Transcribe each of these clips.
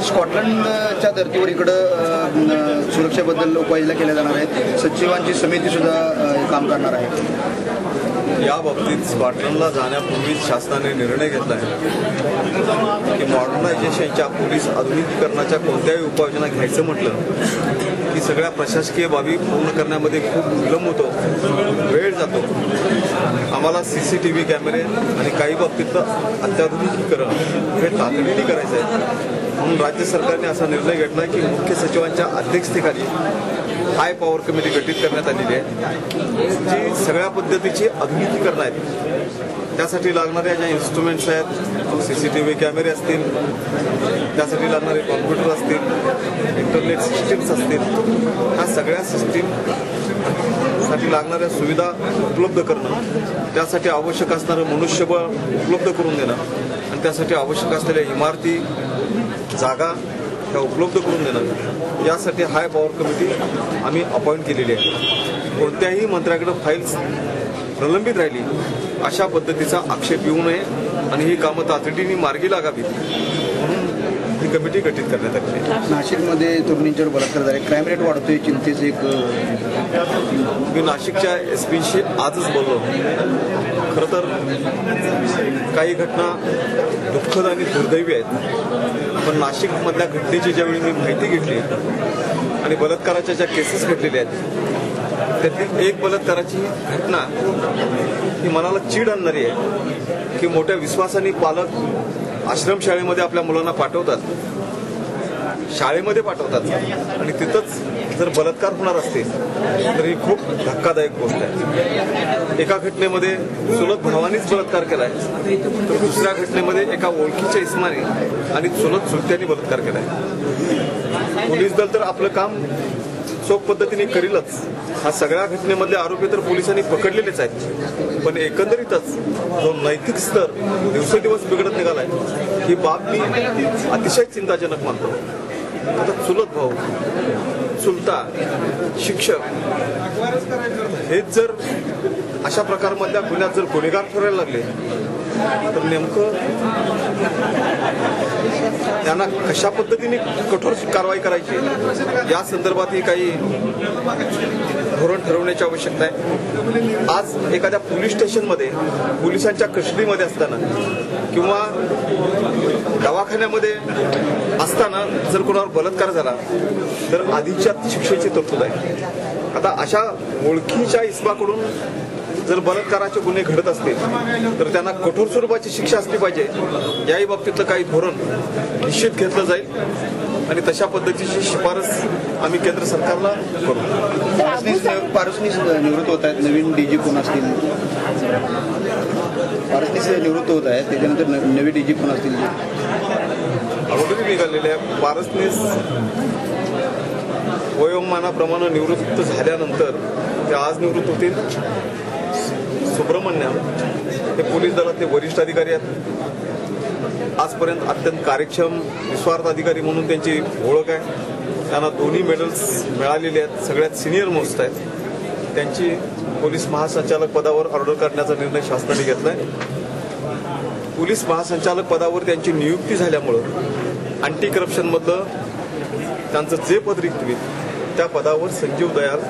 स्कॉटलंडच्या धर्तीवर इकडं सुरक्षेबद्दल उपाययोजना केल्या जाणार आहेत। सचिवांची समिती सुद्धा काम करणार आहे। या बाबतीत स्कॉटलंडला जाण्यापूर्वीच शासनाने निर्णय घेतला आहे की मॉडर्नायझेशनच्या पोलीस आधुनिकीकरणाच्या कोणत्याही उपाययोजना घ्यायचं म्हटलं की सगळ्या प्रशासकीय बाबी पूर्ण करण्यामध्ये खूप विलंब होतो, वेळ जातो। आम्हाला CCTV कॅमेरे आणि काही बाबतीतलं अत्याधुनिकीकरण हे तातडीने करायचं आहे। म्हणून राज्य सरकारने असा निर्णय घेतला की मुख्य सचिवांच्या अध्यक्षतेखाली हाय पॉवर कमिटी गठीत करण्यात आलेली आहे, जी सगळ्या पद्धतीची आधुनिकीकरण आहेत। त्यासाठी लागणाऱ्या ज्या इन्स्ट्रुमेंट्स आहेत, CCTV कॅमेरे असतील, त्यासाठी लागणारे कॉम्प्युटर असतील, इंटरनेट सिस्टीम्स असतील, ह्या सगळ्या सिस्टीमसाठी लागणाऱ्या सुविधा उपलब्ध करणं, त्यासाठी आवश्यक असणारं मनुष्यबळ उपलब्ध करून देणं आणि त्यासाठी आवश्यक असलेल्या इमारती, जागा त्या उपलब्ध करून देणं, यासाठी हाय पॉवर कमिटी आम्ही अपॉइंट केलेली आहे। कोणत्याही मंत्र्याकडे फाईल्स प्रलंबित राहिली अशा पद्धतीचा आक्षेप येऊ नये आणि ही कामं तातडीने मार्गी लागावीत म्हणून ही कमिटी गठीत करण्यात आली आहे। नाशिकमध्ये तरुणींच्यावर बलात्कार झाले, क्राईम रेट वाढतोय, चिंतेचं एक मी नाशिकच्या SP-शी आजच बोललो। खरं तर काही घटना दुःखद आणि दुर्दैवी आहेत, पण नाशिकमधल्या घटनेची ज्यावेळी मी माहिती घेतली आणि बलात्काराच्या ज्या केसेस घडलेल्या आहेत त्यातली एक बलात्काराची घटना ही मनाला चीड आणणारी आहे की मोठ्या विश्वासाने पालक आश्रमशाळेमध्ये आपल्या मुलांना पाठवतात, शाळेमध्ये पाठवतात आणि तिथंच जर बलात्कार होणार असते तर ही खूप धक्कादायक गोष्ट आहे। एका घटनेमध्ये चुलत भावानेच बलात्कार केलाय, तर दुसऱ्या घटनेमध्ये एका ओळखीच्या इस्माने आणि चुलत चुलत्यांनी बलात्कार केलाय। पोलीस दल तर आपलं काम चोख पद्धतीने करीलच। हा सगळ्या घटनेमधले आरोपी तर पोलिसांनी पकडलेलेच आहेत, पण एकंदरीतच जो नैतिक स्तर दिवसेंदिवस बिघडत निघालाय ही बाब मी अतिशय चिंताजनक मानतो। आता चुलत भाऊ, चुलता, शिक्षक हेच जर अशा प्रकारमधल्या गुन्ह्यात जर गुन्हेगार ठरायला लागले तर नेमकं त्यांना कशा पद्धतीने कठोर कारवाई करायची या संदर्भातही काही धोरण ठरवण्याची आवश्यकता आहे। आज एखाद्या पोलीस स्टेशनमध्ये पोलिसांच्या कस्टडीमध्ये असताना किंवा दवाखान्यामध्ये असताना जर कोणावर बलात्कार झाला तर आधीच्या शिक्षेची तरतूद आहे। आता अशा ओळखीच्या इस्माकडून जर बलात्काराचे गुन्हे घडत असतील तर त्यांना कठोर स्वरूपाची शिक्षा असली पाहिजे, याही बाबतीतलं काही धोरण निश्चित घेतलं जाईल आणि तशा पद्धतीची शिफारस आम्ही केंद्र सरकारला करू। पारसनीस निवृत्त होत आहेत, नवीन DG कोण असतील? पारसनीस निवृत्त होत आहेत, त्याच्यानंतर नवी DG कोण असतील? अगोदर निघालेले आहे पारसनीस वयोमानाप्रमाणे निवृत्त झाल्यानंतर ते आज निवृत्त होतील। सुब्रमण्यम हे पोलीस दलातले वरिष्ठ अधिकारी आहेत, आजपर्यंत अत्यंत कार्यक्षम निस्वार्थ अधिकारी म्हणून त्यांची ओळख आहे। त्यांना दोन्ही मेडल्स मिळालेले आहेत, सगळ्यात सिनियर मोस्ट आहेत। त्यांची पोलीस महासंचालक पदावर ऑर्डर करण्याचा निर्णय शासनाने घेतलाय। पोलीस महासंचालक पदावर त्यांची नियुक्ती झाल्यामुळं अँटी करप्शनमधलं त्यांचं जे पद रिक्त होईल त्या पदावर संजीव दयाल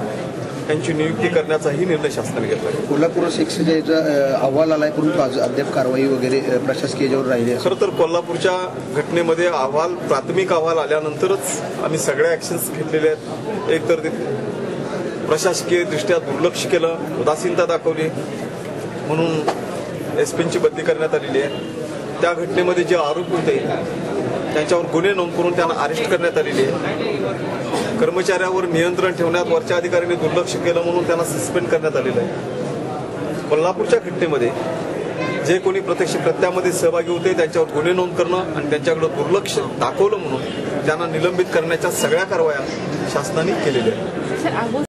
यांची नियुक्ती करण्याचाही निर्णय शासनाने घेतला। कोल्हापूर 6 अहवाल आलाय, परंतु अद्याप कारवाई वगैरे प्रशासकीय याच्यावर राहिली आहे। खरं तर कोल्हापूरच्या घटनेमध्ये प्राथमिक अहवाल आल्यानंतरच आम्ही सगळ्या ऍक्शन्स घेतलेल्या आहेत। एक तर प्रशासकीय दृष्ट्या दुर्लक्ष केलं, उदासीनता दाखवली म्हणून SP-ची बदली करण्यात आलेली आहे। त्या घटनेमध्ये जे आरोपी होते त्यांच्यावर गुन्हे नोंद करून त्यांना अरेस्ट करण्यात आलेली आहे। कर्मचाऱ्यावर नियंत्रण ठेवण्यात वरच्या अधिकाऱ्यांनी दुर्लक्ष केलं म्हणून त्यांना सस्पेंड करण्यात आलेलं आहे। कोल्हापूरच्या घटनेमध्ये जे कोणी प्रत्यक्ष कृत्यामध्ये सहभागी होते त्यांच्यावर गुन्हे नोंद करणं आणि त्यांच्याकडे दुर्लक्ष दाखवलं म्हणून त्यांना निलंबित करण्याच्या सगळ्या कारवाया शासनाने केलेल्या आहेत।